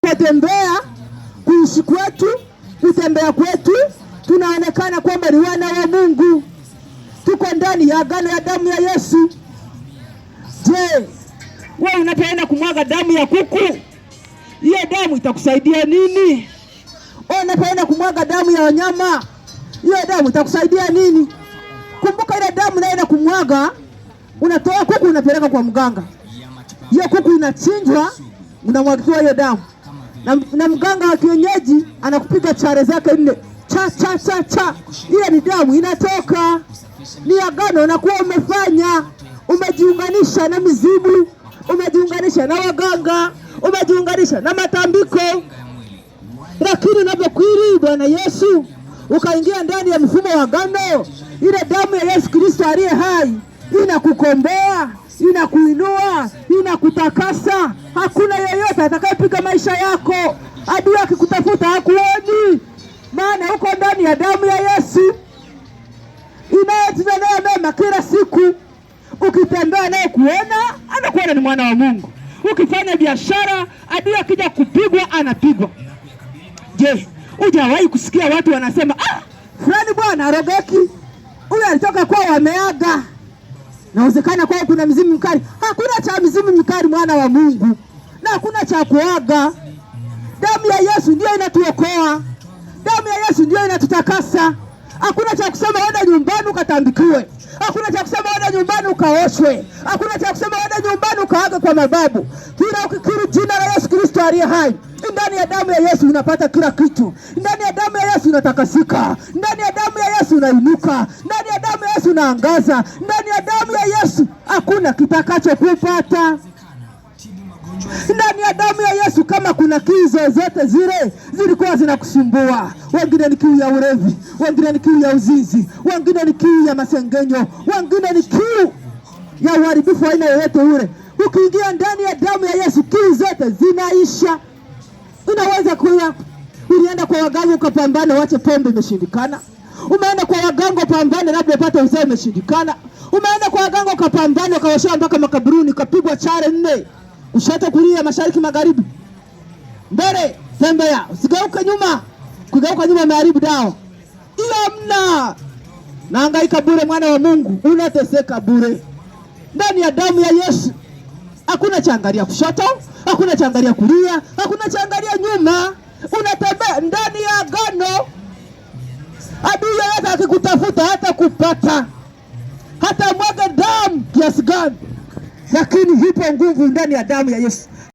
Tunapotembea kuishi kwetu, kutembea kwetu, tunaonekana kwamba ni wana wa Mungu. Tuko ndani ya agano ya damu ya Yesu. Je, wewe unataka kumwaga damu ya kuku? Hiyo damu itakusaidia nini? Unataka kumwaga damu ya wanyama? Hiyo damu itakusaidia nini? Kumbuka ile damu naenda kumwaga, unatoa kuku unapeleka kwa mganga. Hiyo kuku inachinjwa, unamwagiwa hiyo damu. Na mganga wa kienyeji anakupiga chare zake 4. Cha. Ile ni damu inatoka. Ni agano na kuwa umefanya. Umejiunganisha na mizimu, umejiunganisha na waganga, umejiunganisha na matambiko. Lakini unapokwiri Bwana Yesu, ukaingia ndani ya mfumo wa agano, ile damu ya Yesu Kristo aliye hai inakukomboa, inakuinua, inakutakasa. Hakuna yeyote atakayepiga maisha yako. Adui akikutafuta hakuoni, maana uko ndani ya damu ya Yesu inayotutendea mema kila siku. Ukitembea naye kuona, anakuona ni mwana wa Mungu. Ukifanya biashara, adui akija kupigwa, anapigwa. Je, hujawahi kusikia watu wanasema, fulani bwana arogeki, huyu alitoka kwa wameaga? Nawezekana kwa kuna mzimu mkali. Hakuna cha mzimu mkali mwana wa Mungu. Na hakuna cha kuaga. Damu ya Yesu ndio inatuokoa. Damu ya Yesu ndio inatutakasa. Hakuna cha kusema wenda nyumbani ukatambikiwe. Hakuna cha kusema wenda nyumbani ukaoshwe. Hakuna cha kusema wenda nyumbani ukaage kwa mababu. Kila ukikiri jina la Yesu Kristo aliye hai, ndani ya damu ya Yesu unapata kila kitu. Ndani ya damu ya Yesu unatakasika. Ndani ya damu ya Yesu unainuka. Ndani ya damu ya Yesu unaangaza. Ndani ya damu ya Yesu hakuna kitakacho kupata. Ndani ya damu ya Yesu kama kuna kiu zote zile zilikuwa zinakusumbua. Wengine ni kiu ya ulevi, wengine ni kiu ya uzinzi, wengine ni kiu ya masengenyo, wengine ni kiu ya uharibifu aina yoyote ule. Ukiingia ndani ya damu ya Yesu, kiu zote zinaisha. Unaweza ulienda kwa waganga ukapambana wache pombe imeshindikana. Umeenda kwa waganga ukapambana labda upate uzao imeshindikana. Umeenda kwa waganga ukapambana ukaoshwa mpaka makaburuni ukapigwa chare 4. Ushoto kulia mashariki magharibi. Mbele tembea, usigeuke nyuma. Kugeuka nyuma umeharibu dawa. Ila mna nahangaika bure mwana wa Mungu, unateseka bure. Ndani ya damu ya Yesu hakuna chaangalia kushoto, hakuna chaangalia kulia, hakuna chaangalia nyuma. Unatembea ndani ya agano. Adui yote akikutafuta hata kupata, hata mwaga damu kiasi gani, lakini hipo nguvu ndani ya damu ya Yesu.